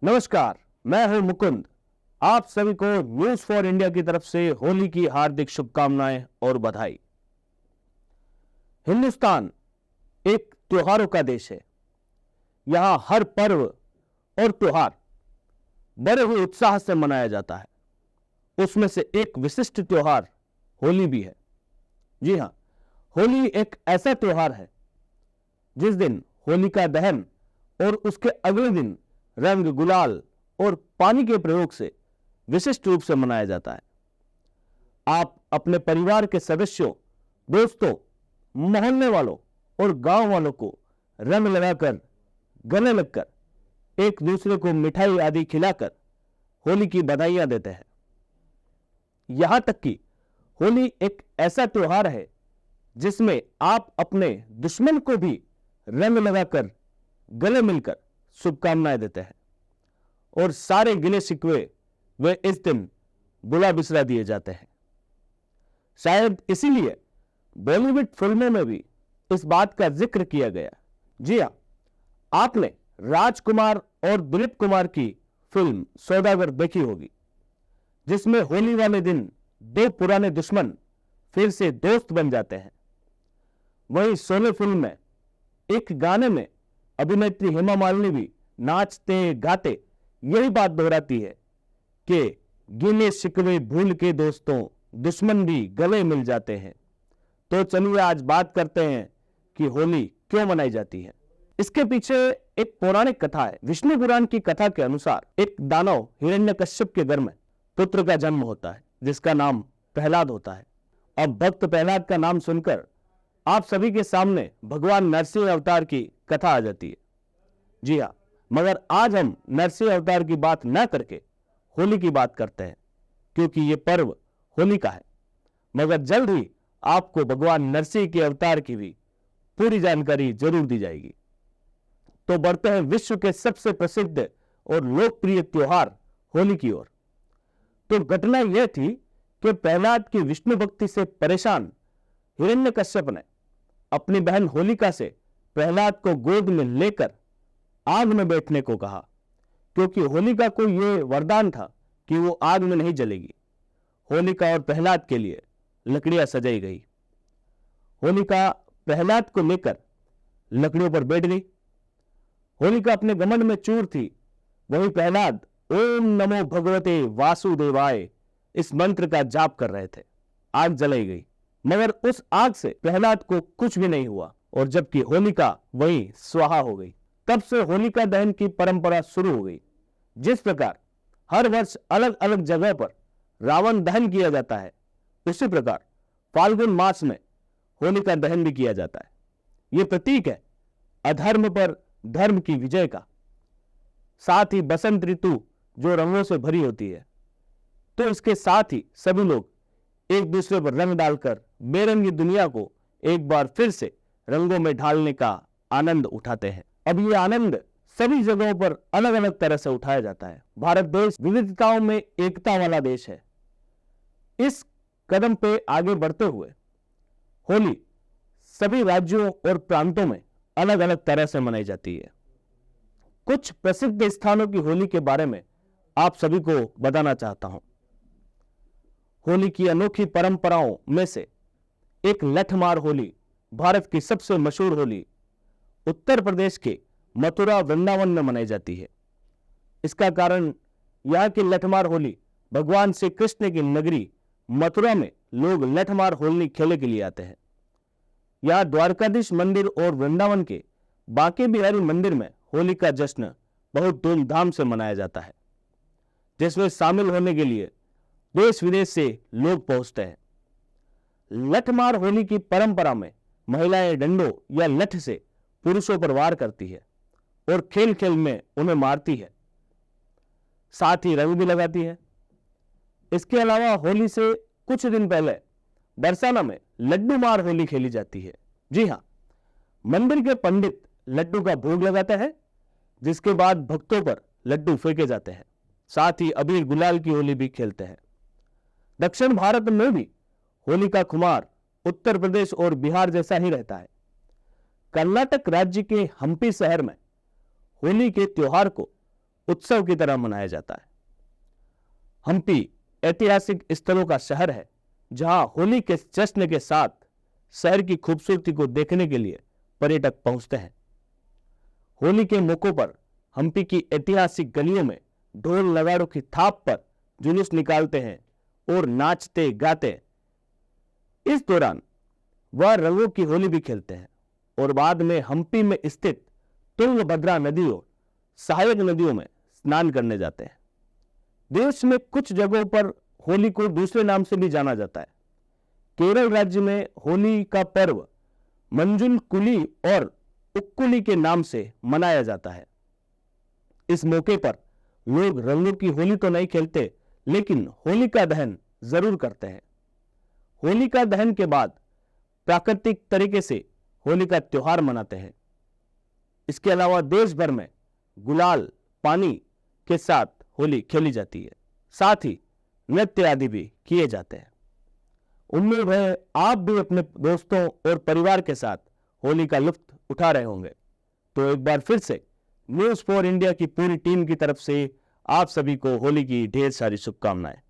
नमस्कार, मैं हूं मुकुंद। आप सभी को न्यूज फॉर इंडिया की तरफ से होली की हार्दिक शुभकामनाएं और बधाई। हिंदुस्तान एक त्योहारों का देश है। यहां हर पर्व और त्योहार बड़े हुए उत्साह से मनाया जाता है। उसमें से एक विशिष्ट त्योहार होली भी है। जी हां, होली एक ऐसा त्योहार है जिस दिन होलिका दहन और उसके अगले दिन रंग, गुलाल और पानी के प्रयोग से विशिष्ट रूप से मनाया जाता है। आप अपने परिवार के सदस्यों, दोस्तों, मोहल्ले वालों और गांव वालों को रंग लगाकर, गले लगकर, एक दूसरे को मिठाई आदि खिलाकर होली की बधाइयां देते हैं। यहां तक कि होली एक ऐसा त्योहार है जिसमें आप अपने दुश्मन को भी रंग लगाकर, गले मिलकर शुभकामनाएं देते हैं और सारे गिले शिकवे वे इस दिन बुला बिसरा दिए जाते हैं। शायद इसीलिए बॉलीवुड फिल्मों में भी इस बात का जिक्र किया गया। जी हां, आपने राजकुमार और दिलीप कुमार की फिल्म सौदागर देखी होगी, जिसमें होली वाले दिन दो पुराने दुश्मन फिर से दोस्त बन जाते हैं। वहीं शोले फिल्म में एक गाने में अभिनेत्री हेमा मालिनी भी नाचते गाते यही बात दोहराती है कि गिले शिकवे भूल के दोस्तों, दुश्मन भी गले मिल जाते हैं। तो चलिए आज बात करते हैं कि होली क्यों मनाई जाती है। इसके पीछे एक पौराणिक कथा है। विष्णु पुराण की कथा के अनुसार एक दानव हिरण्यकश्यप के घर में पुत्र का जन्म होता है जिसका नाम प्रहलाद होता है। अब भक्त प्रहलाद का नाम सुनकर आप सभी के सामने भगवान नरसिंह अवतार की कथा आ जाती है। जी हाँ, मगर आज हम नरसिंह अवतार की बात न करके होली की बात करते हैं, क्योंकि ये पर्व होली का है। मगर जल्द ही आपको भगवान नरसिंह के अवतार की भी पूरी जानकारी जरूर दी जाएगी। तो बढ़ते हैं विश्व के सबसे प्रसिद्ध और लोकप्रिय त्योहार होली की ओर। तो घटना यह थी कि प्रहलाद की विष्णु भक्ति से परेशान हिरण्यकश्यप ने अपनी बहन होलिका से प्रहलाद को गोद में लेकर आग में बैठने को कहा, क्योंकि होलिका को यह वरदान था कि वो आग में नहीं जलेगी। होलिका और प्रहलाद के लिए लकड़ियां सजाई गई। होलिका प्रहलाद को लेकर लकड़ियों पर बैठ गई। होलिका अपने घमंड में चूर थी, वहीं प्रहलाद ओम नमो भगवते वासुदेवाय इस मंत्र का जाप कर रहे थे। आग जलाई गई, मगर उस आग से प्रहलाद को कुछ भी नहीं हुआ, और जबकि होलिका वहीं स्वाहा हो गई। तब से होलिका दहन की परंपरा शुरू हो गई। जिस प्रकार हर वर्ष अलग अलग जगह पर रावण दहन किया जाता है, उसी प्रकार फाल्गुन मास में होलिका दहन भी किया जाता है। यह प्रतीक है अधर्म पर धर्म की विजय का। साथ ही बसंत ऋतु जो रंगों से भरी होती है, तो इसके साथ ही सभी लोग एक दूसरे पर रंग डालकर बेरंगी दुनिया को एक बार फिर से रंगों में ढालने का आनंद उठाते हैं। अब ये आनंद सभी जगहों पर अलग अलग तरह से उठाया जाता है। भारत देश विविधताओं में एकता वाला देश है। इस कदम पे आगे बढ़ते हुए होली सभी राज्यों और प्रांतों में अलग अलग तरह से मनाई जाती है। कुछ प्रसिद्ध स्थानों की होली के बारे में आप सभी को बताना चाहता हूं। होली की अनोखी परंपराओं में से एक लठमार होली भारत की सबसे मशहूर होली उत्तर प्रदेश के मथुरा वृंदावन में मनाई जाती है। इसका कारण यह कि लठमार होली भगवान श्री कृष्ण की नगरी मथुरा में लोग लठमार होली खेलने के लिए आते हैं। यह द्वारकाधीश मंदिर और वृंदावन के बांके बिहारी मंदिर में होली का जश्न बहुत धूमधाम से मनाया जाता है, जिसमें शामिल होने के लिए देश विदेश से लोग पहुंचते हैं। लठमार होली की परंपरा में महिलाएं डंडों या लठ से पुरुषों पर वार करती है और खेल खेल में उन्हें मारती है, साथ ही रंग भी लगाती है। इसके अलावा होली से कुछ दिन पहले बरसाना में लड्डू मार होली खेली जाती है। जी हां, मंदिर के पंडित लड्डू का भोग लगाते हैं, जिसके बाद भक्तों पर लड्डू फेंके जाते हैं। साथ ही अबीर गुलाल की होली भी खेलते हैं। दक्षिण भारत में भी होली का खुमार उत्तर प्रदेश और बिहार जैसा ही रहता है। कर्नाटक राज्य के हम्पी शहर में होली के त्योहार को उत्सव की तरह मनाया जाता है। हम्पी ऐतिहासिक स्थलों का शहर है जहां होली के जश्न के साथ शहर की खूबसूरती को देखने के लिए पर्यटक पहुंचते हैं। होली के मौकों पर हम्पी की ऐतिहासिक गलियों में ढोल नगाड़ों की थाप पर जुलूस निकालते हैं और नाचते गाते इस दौरान वह रंगों की होली भी खेलते हैं और बाद में हम्पी में स्थित तुंगभद्रा नदी और सहायक नदियों में स्नान करने जाते हैं। देश में कुछ जगहों पर होली को दूसरे नाम से भी जाना जाता है। केरल राज्य में होली का पर्व मंजुल कुली और उक्कुली के नाम से मनाया जाता है। इस मौके पर लोग रंगों की होली तो नहीं खेलते, लेकिन होलिका दहन जरूर करते हैं। होलिका दहन के बाद प्राकृतिक तरीके से होली का त्योहार मनाते हैं। इसके अलावा देश भर में गुलाल पानी के साथ होली खेली जाती है, साथ ही नृत्य आदि भी किए जाते हैं। उम्मीद है आप भी अपने दोस्तों और परिवार के साथ होली का लुत्फ उठा रहे होंगे। तो एक बार फिर से न्यूज़ फॉर इंडिया की पूरी टीम की तरफ से आप सभी को होली की ढेर सारी शुभकामनाएं।